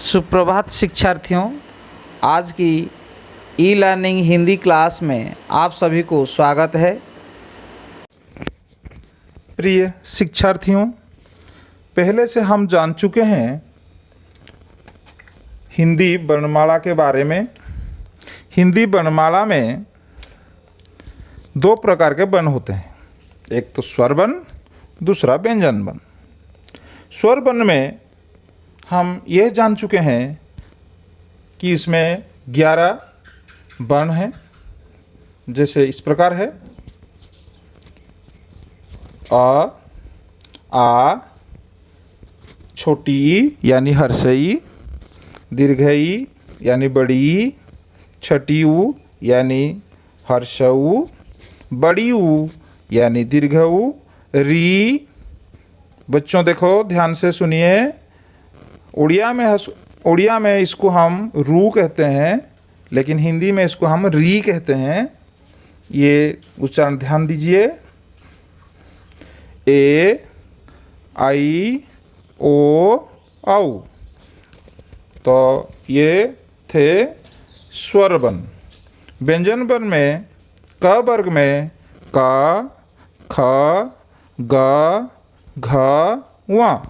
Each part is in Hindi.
सुप्रभात शिक्षार्थियों, आज की ई लर्निंग हिंदी क्लास में आप सभी को स्वागत है। प्रिय शिक्षार्थियों, पहले से हम जान चुके हैं हिंदी वर्णमाला के बारे में। हिंदी वर्णमाला में दो प्रकार के वर्ण होते हैं, एक तो स्वर वर्ण, दूसरा व्यंजन वर्ण। स्वर वर्ण में हम यह जान चुके हैं कि इसमें 11 वर्ण हैं, जैसे इस प्रकार है: अ, आ, छोटी ई यानी हर्षई, दीर्घई यानी बड़ी, छठी ऊ यानी हर्षऊ, बड़ी ऊ यानी दीर्घऊ, री। बच्चों देखो, ध्यान से सुनिए। उड़िया में इसको हम रू कहते हैं, लेकिन हिंदी में इसको हम री कहते हैं। ये उच्चारण ध्यान दीजिए। ए, आई, ओ, औ। तो ये थे स्वर वर्ण। व्यंजन वर्ण में क वर्ग में क, ख, ग, घ, व।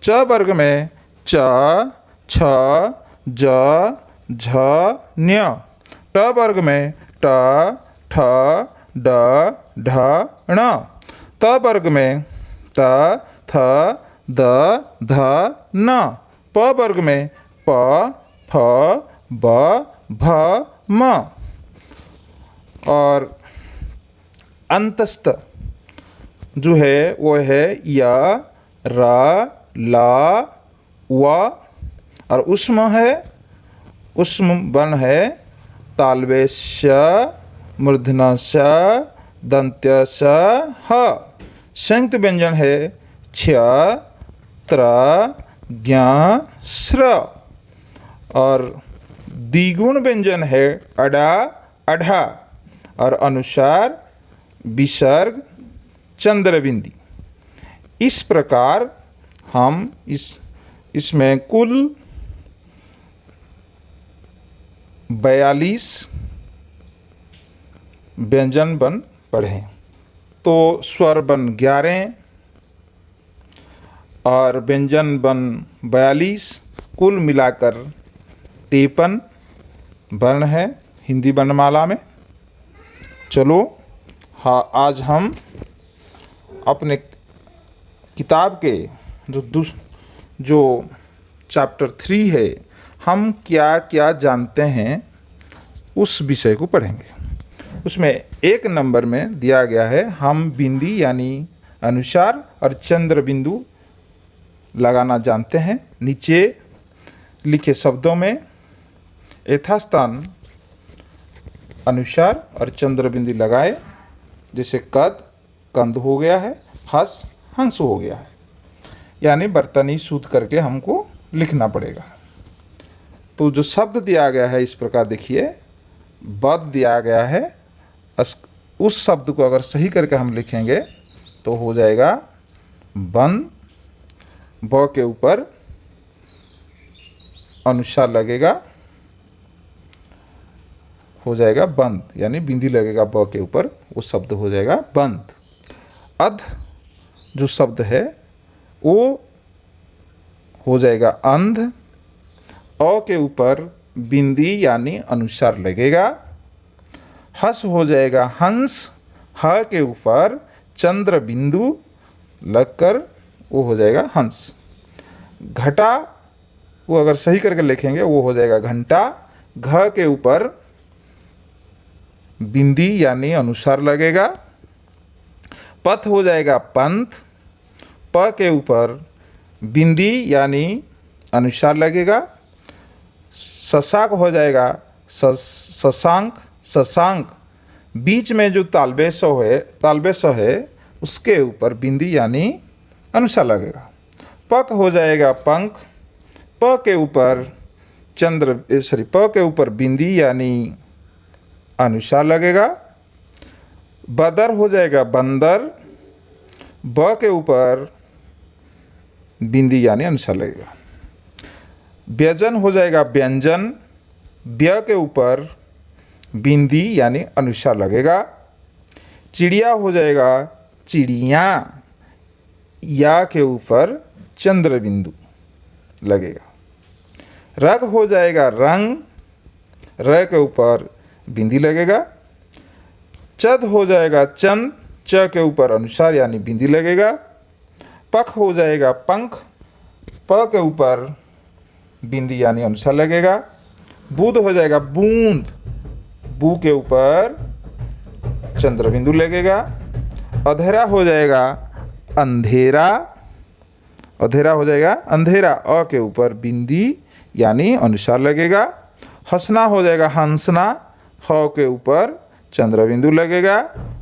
च वर्ग में च, छ, ज, झ, ञ। ट वर्ग में ट, ठ, ड, ढ, ण। त वर्ग में त, थ, द, ध, न। प वर्ग में प, फ, ब, भ, म। और अंतस्थ जो है वो है य, र, ल, व। और उष्म है, उष्म वर्ण है तालव्य श, मूर्धन्य श, दंत्य श, ह। संयुक्त व्यंजन है क्ष, त्र, ज्ञ, श्र। और द्विगुण व्यंजन है अडा, अढ़ा। और अनुसार, विसर्ग, चंद्रबिंदी। इस प्रकार हम इसमें कुल 42 व्यंजन वर्ण पढ़े। तो स्वर वर्ण 11 और व्यंजन वर्ण 42, कुल मिलाकर 53 वर्ण है हिंदी वर्णमाला में। चलो, हाँ, आज हम अपने किताब के जो चैप्टर 3 है, हम क्या क्या जानते हैं उस विषय को पढ़ेंगे। उसमें 1 नंबर में दिया गया है हम बिंदी यानी अनुसार और चंद्र बिंदु लगाना जानते हैं। नीचे लिखे शब्दों में यथास्थान अनुसार और चंद्र बिंदु लगाए। जैसे कद, कंद हो गया है, हंस, हंस हो गया है। यानी बर्तनी शुद्ध करके हमको लिखना पड़ेगा। तो जो शब्द दिया गया है इस प्रकार देखिए, बद दिया गया है। उस शब्द को अगर सही करके हम लिखेंगे तो हो जाएगा बंद। ब के ऊपर अनुसार लगेगा, हो जाएगा बंद, यानी बिंदी लगेगा ब के ऊपर, वो शब्द हो जाएगा बंद। अध जो शब्द है वो हो जाएगा अंध। अ के ऊपर बिंदी यानी अनुसार लगेगा। हंस हो जाएगा हंस। ह के ऊपर चंद्र बिंदु लगकर वो हो जाएगा हंस। घटा वो अगर सही करके लिखेंगे वो हो जाएगा घंटा। घ के ऊपर बिंदी यानी अनुसार लगेगा। पथ हो जाएगा पंथ। प के ऊपर बिंदी यानी अनुसार लगेगा। शशांक हो जाएगा शशांक, शशांक। बीच में जो तालव्य स है उसके ऊपर बिंदी यानी अनुसार लगेगा। पक हो जाएगा पंख। प के ऊपर बिंदी यानी अनुसार लगेगा। बदर हो जाएगा बंदर। ब के ऊपर बिंदी यानी अनुसार लगेगा। व्यंजन हो जाएगा व्यंजन, व्य के ऊपर बिंदी यानी अनुस्वार लगेगा। चिड़िया हो जाएगा चिड़िया, या के ऊपर चंद्र बिंदु लगेगा। रग हो जाएगा रंग, र के ऊपर बिंदी लगेगा। चद हो जाएगा चंद, च के ऊपर अनुस्वार यानी बिंदी लगेगा। पख हो जाएगा पंख, प के ऊपर बिंदी यानी अनुस्वार लगेगा। बूंद हो जाएगा बूंद, बू के ऊपर चंद्र बिंदु लगेगा। अधेरा हो जाएगा अंधेरा, अधेरा हो जाएगा अंधेरा, अ के ऊपर बिंदी यानी अनुस्वार लगेगा। हंसना हो जाएगा हंसना, ह के ऊपर चंद्र बिंदु लगेगा।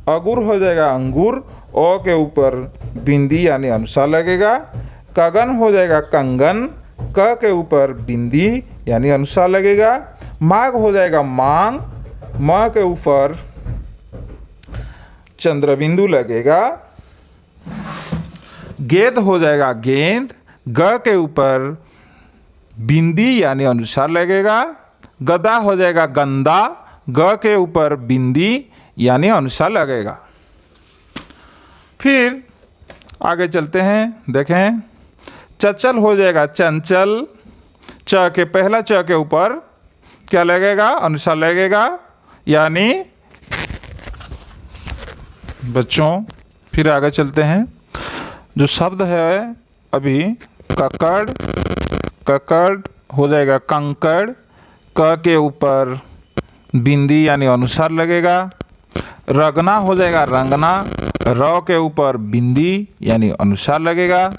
अगुर हो जाएगा अंगूर, ओ के ऊपर बिंदी यानी अनुस्वार लगेगा। कगन हो जाएगा कंगन, क के ऊपर बिंदी यानी अनुस्वार लगेगा। माघ हो जाएगा मांग, म के ऊपर चंद्र बिंदु लगेगा। गेंद हो जाएगा गेंद, ग के ऊपर बिंदी यानी अनुस्वार लगेगा। गदा हो जाएगा गंदा, ग के ऊपर बिंदी यानी अनुस्वार लगेगा। फिर आगे चलते हैं, देखें। चंचल हो जाएगा चंचल, च के पहला च के ऊपर क्या लगेगा? अनुस्वार लगेगा। यानी बच्चों फिर आगे चलते हैं। जो शब्द है अभी ककड़, ककड़ हो जाएगा कंकड़, क के ऊपर बिंदी यानी अनुस्वार लगेगा। रगना हो जाएगा रंगना, र के ऊपर बिंदी यानी अनुस्वार लगेगा।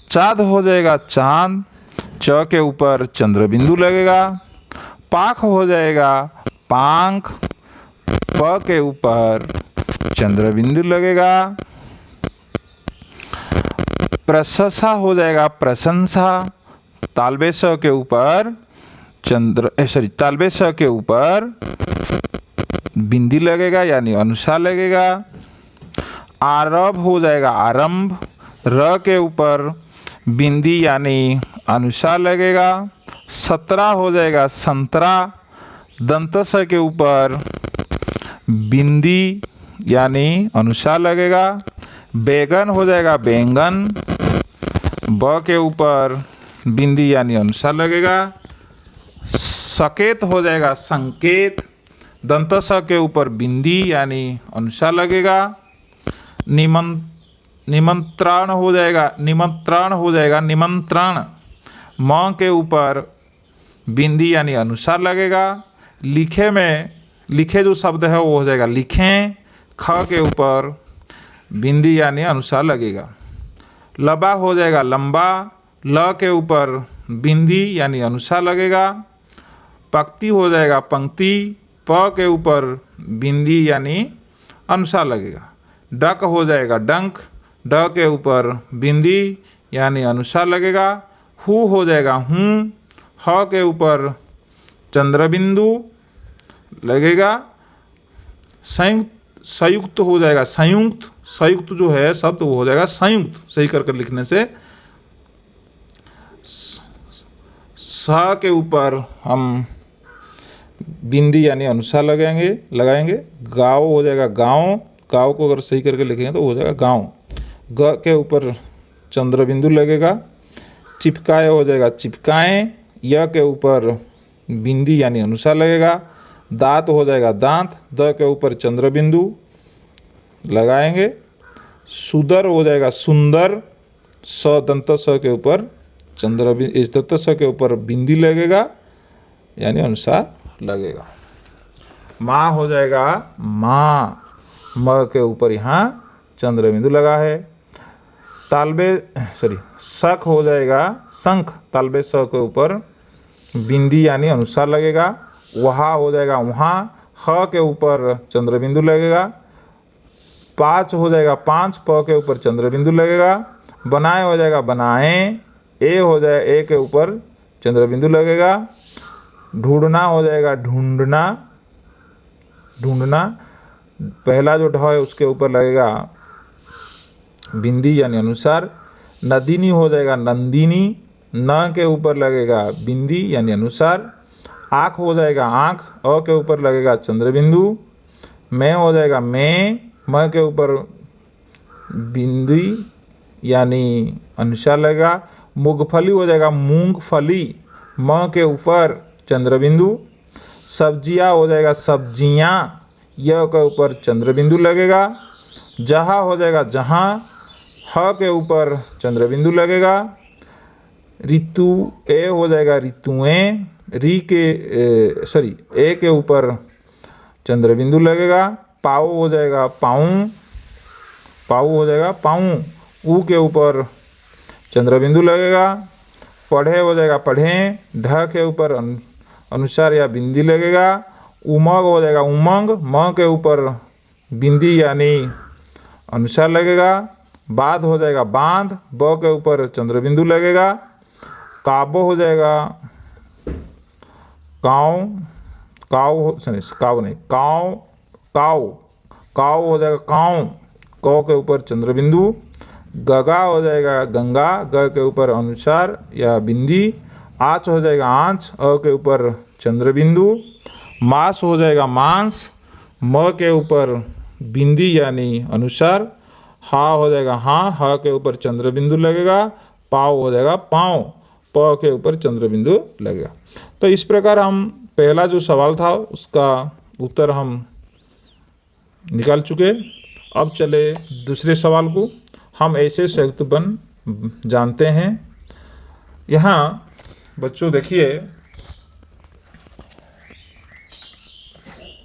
चाँद हो जाएगा चांद, च के ऊपर चंद्र बिंदु लगेगा। पाख हो जाएगा पांख, प के ऊपर चंद्र बिंदु लगेगा। प्रशंसा हो जाएगा प्रशंसा, तालबे स के ऊपर तालबे स के ऊपर बिंदी लगेगा यानी अनुस्वार लगेगा। आरभ हो जाएगा आरंभ, र के ऊपर बिंदी यानी अनुस्वार लगेगा। संतरा हो जाएगा संतरा, दंत स के ऊपर बिंदी यानी अनुस्वार लगेगा। बैगन हो जाएगा बैंगन, ब के ऊपर बिंदी यानी अनुस्वार लगेगा। सकेत हो जाएगा संकेत, दंत स के ऊपर बिंदी यानी अनुस्वार लगेगा। निमंत्रण हो जाएगा निमंत्रण, म के ऊपर बिंदी यानी अनुस्वार लगेगा। लिखे जो शब्द है वो हो जाएगा लिखें, ख के ऊपर बिंदी यानी अनुस्वार लगेगा। लबा हो जाएगा लंबा, ल के ऊपर बिंदी यानी अनुस्वार लगेगा। पंक्ति हो जाएगा पंक्ति, प के ऊपर बिंदी यानी अनुस्वार लगेगा। डक हो जाएगा डंक, ड के ऊपर बिंदी यानी अनुस्वार लगेगा। हु हो जाएगा हूँ, ह के ऊपर चंद्र बिंदु लगेगा। संयुक्त हो जाएगा संयुक्त, संयुक्त जो है शब्द वो हो जाएगा संयुक्त, सही करके लिखने से। स के ऊपर हम बिंदी यानी अनुस्वार लगाएंगे। गाँव हो जाएगा गाँव, गाँव को अगर सही करके लिखेंगे तो हो जाएगा गाँव। ग के ऊपर चंद्र बिंदु लगेगा। चिपकाए हो जाएगा चिपकाएं, य के ऊपर बिंदी यानी अनुस्वार लगेगा। दांत हो जाएगा दांत, द के ऊपर चंद्र बिंदु लगाएंगे। सुंदर हो जाएगा सुंदर, स दंत स के ऊपर दंत स के ऊपर बिंदी लगेगा यानी अनुस्वार लगेगा। माँ हो जाएगा माँ, म के ऊपर यहाँ चंद्र बिंदु लगा है। शक हो जाएगा शंख, तालबे स के ऊपर बिंदी यानी अनुस्वार लगेगा। वहाँ हो जाएगा वहाँ, ह के ऊपर चंद्र बिंदु लगेगा। पाँच हो जाएगा पाँच, प के ऊपर चंद्र बिंदु लगेगा। बनाए हो जाएगा बनाएं, ए हो जाए ए के ऊपर चंद्र बिंदु लगेगा। ढूंढना हो जाएगा ढूंढना, ढूंढना पहला जो ढ है उसके ऊपर लगेगा बिंदी यानी अनुसार। नदिनी हो जाएगा नंदिनी, न के ऊपर लगेगा बिंदी यानी अनुसार, आँख हो जाएगा आँख, अ के ऊपर लगेगा चंद्र बिंदु, मैं हो जाएगा मैं, म के ऊपर बिंदी यानी अनुसार लगेगा, मूंगफली हो जाएगा मूंगफली, म के ऊपर चंद्र बिंदु, सब्जियां हो जाएगा सब्जियां, य के ऊपर चंद्र बिंदु लगेगा, जहाँ हो जाएगा जहाँ, ह के ऊपर चंद्र बिंदु लगेगा, ऋतु ए हो जाएगा ऋतुएं, री के ए के ऊपर चंद्र बिंदु लगेगा, पाऊ हो जाएगा पाऊँ, पाऊ हो जाएगा पाऊँ, ऊ के ऊपर चंद्र बिंदु लगेगा, पढ़े हो जाएगा पढ़ें, ढ के ऊपर अनुसार या बिंदी लगेगा, उमंग हो जाएगा उमंग, म के ऊपर बिंदी यानी अनुसार लगेगा, बाध हो जाएगा बांध, ब के ऊपर चंद्र बिंदु लगेगा, काबो हो जाएगा काव, काव नहीं काव, काव हो जाएगा काव, क के ऊपर चंद्र बिंदु, गगा हो जाएगा गंगा, ग के ऊपर अनुसार या बिंदी, आँच हो जाएगा आँच, अ के ऊपर चंद्र बिंदु, मांस हो जाएगा मांस, म के ऊपर बिंदी यानी अनुसार, हा हो जाएगा हाँ, ह के ऊपर चंद्र बिंदु लगेगा, पाव हो जाएगा पाँव, प के ऊपर चंद्र बिंदु लगेगा। तो इस प्रकार हम पहला जो सवाल था उसका उत्तर हम निकाल चुके। अब चले दूसरे सवाल को। हम ऐसे संयुक्त बंध जानते हैं। यहाँ बच्चों देखिए,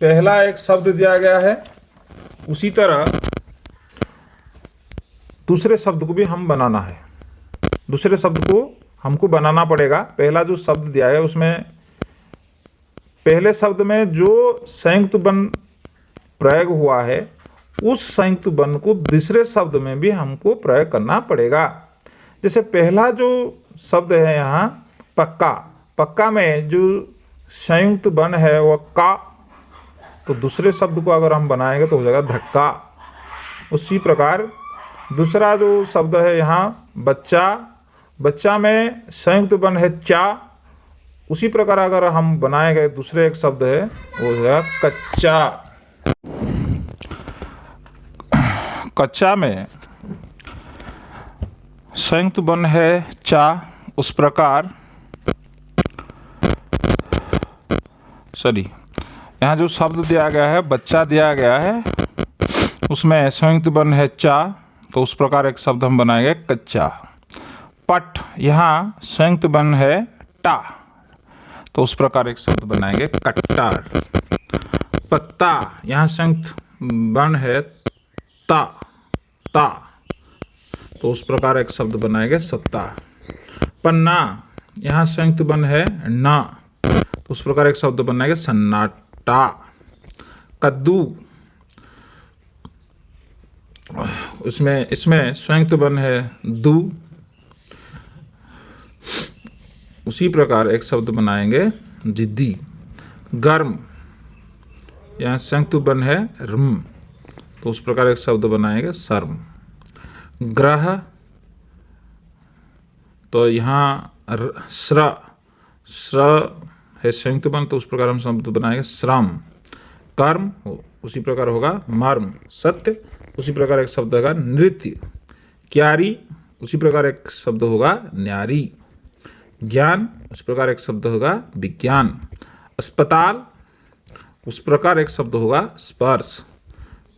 पहला एक शब्द दिया गया है, उसी तरह दूसरे शब्द को भी हम बनाना है। दूसरे शब्द को हमको बनाना पड़ेगा। पहला जो शब्द दिया है उसमें पहले शब्द में जो संयुक्त बंध प्रयोग हुआ है उस संयुक्त बंध को दूसरे शब्द में भी हमको प्रयोग करना पड़ेगा। जैसे पहला जो शब्द है यहाँ पक्का, पक्का में जो संयुक्त बंध है वह का, तो दूसरे शब्द को अगर हम बनाएंगे तो हो जाएगा धक्का। उसी प्रकार दूसरा जो शब्द है यहाँ बच्चा, बच्चा में संयुक्त बंध है चा, उसी प्रकार अगर हम बनाएंगे दूसरे एक शब्द है वो हो जाएगा कच्चा। कच्चा में संयुक्त बंध है चा, उस प्रकार यहाँ जो शब्द दिया गया है बच्चा दिया गया है उसमें संयुक्त बंध है चा, तो उस प्रकार एक शब्द हम बनाएंगे कच्चा। पट, यहाँ संयुक्त बंध है टा, तो उस प्रकार एक शब्द बनाएंगे कट्टार। पत्ता, यहाँ संयुक्त बंध है ता, ता, तो उस प्रकार एक शब्द बनाएंगे सत्ता। पन्ना, यहाँ संयुक्त बंध है ना, तो उस प्रकार एक शब्द बनाएंगे सन्नाटा। कद्दू, इसमें संयुक्त बंध है दू, उसी प्रकार एक शब्द बनाएंगे जिद्दी। गर्म, यहाँ संयुक्त बंध है रम, तो उस प्रकार एक शब्द बनाएंगे शर्म। ग्रह, तो यहाँ श्र है संयुक्त बंध, तो उस प्रकार हम शब्द बनाएंगे श्रम। कर्म, उसी प्रकार होगा मर्म। सत्य, उसी प्रकार एक शब्द होगा नृत्य। क्यारी, उसी प्रकार एक शब्द होगा न्यारी। ज्ञान, उस प्रकार एक शब्द होगा विज्ञान। अस्पताल, उस प्रकार एक शब्द होगा स्पर्श।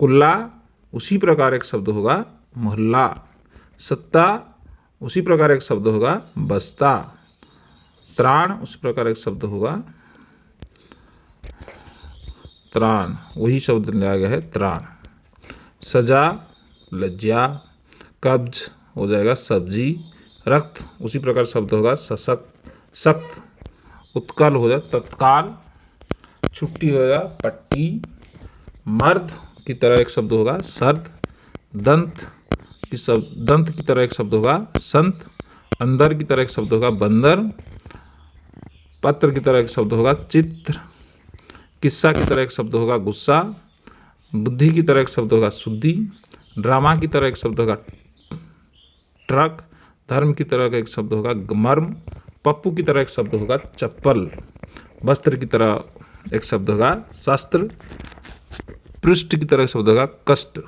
कुल्ला, उसी प्रकार एक शब्द होगा मोहल्ला। सत्ता, उसी प्रकार एक शब्द होगा बस्ता। त्राण, उसी प्रकार एक शब्द होगा त्राण, वही शब्द लिया गया है त्राण। सजा, लज्जा। कब्ज हो जाएगा सब्जी। रक्त, उसी प्रकार शब्द होगा सशक्त, सख्त। उत्कल हो जाएगा तत्काल। छुट्टी हो जाएगा पट्टी। मर्द की तरह एक शब्द होगा सर्द। दंत की तरह एक शब्द होगा संत। अंदर की तरह एक शब्द होगा बंदर। पत्र की तरह एक शब्द होगा चित्र। किस्सा की तरह एक शब्द होगा गुस्सा। बुद्धि की तरह एक शब्द होगा शुद्धि। ड्रामा की तरह एक शब्द होगा ट्रक। धर्म की तरह का एक शब्द होगा मर्म, पप्पू की तरह एक शब्द होगा चप्पल, वस्त्र की तरह एक शब्द होगा शस्त्र, पृष्ठ की तरह एक शब्द होगा कष्ट,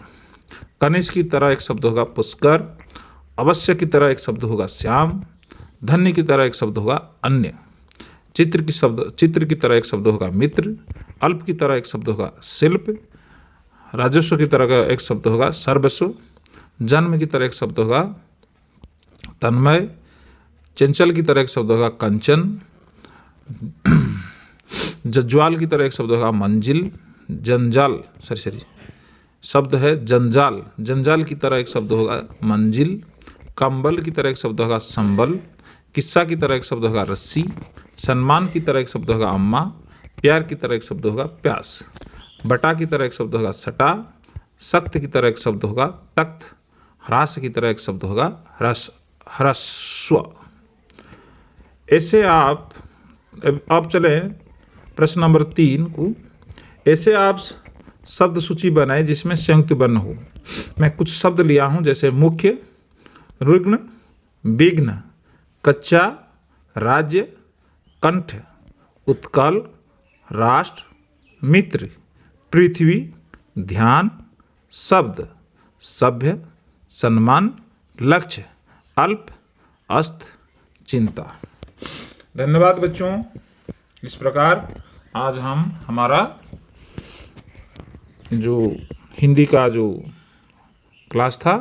कनिष्ठ की तरह एक शब्द होगा पुष्कर, अवश्य की तरह एक शब्द होगा श्याम, धन्य की तरह एक शब्द होगा अन्य, चित्र की तरह एक शब्द होगा मित्र, अल्प की तरह एक शब्द होगा शिल्प, राजस्व की तरह का एक शब्द होगा सर्वस्व, जन्म की तरह एक शब्द होगा तन्मय, चंचल की तरह एक शब्द होगा कंचन, जज्वाल की तरह एक शब्द होगा मंजिल, जंजाल शब्द है जंजाल, जंजाल की तरह एक शब्द होगा मंजिल, कंबल की तरह एक शब्द होगा संबल, किस्सा की तरह एक शब्द होगा रस्सी, सम्मान की तरह एक शब्द होगा अम्मा, प्यार की तरह एक शब्द होगा प्यास, बटा की तरह एक शब्द होगा सटा, सख्त की तरह एक शब्द होगा तख्त, ह्रास की तरह एक शब्द होगा ह्रस्व। ऐसे आप चलें प्रश्न नंबर 3 को। ऐसे आप शब्द सूची बनाएं जिसमें संयुक्त वर्ण हो। मैं कुछ शब्द लिया हूं जैसे मुख्य, रुग्ण, विघ्न, कच्चा, राज्य, कंठ, उत्कल, राष्ट्र, मित्र, पृथ्वी, ध्यान, शब्द, सभ्य, सम्मान, लक्ष्य, अल्प, अस्त, चिंता। धन्यवाद बच्चों। इस प्रकार आज हम हमारा जो हिंदी का जो क्लास था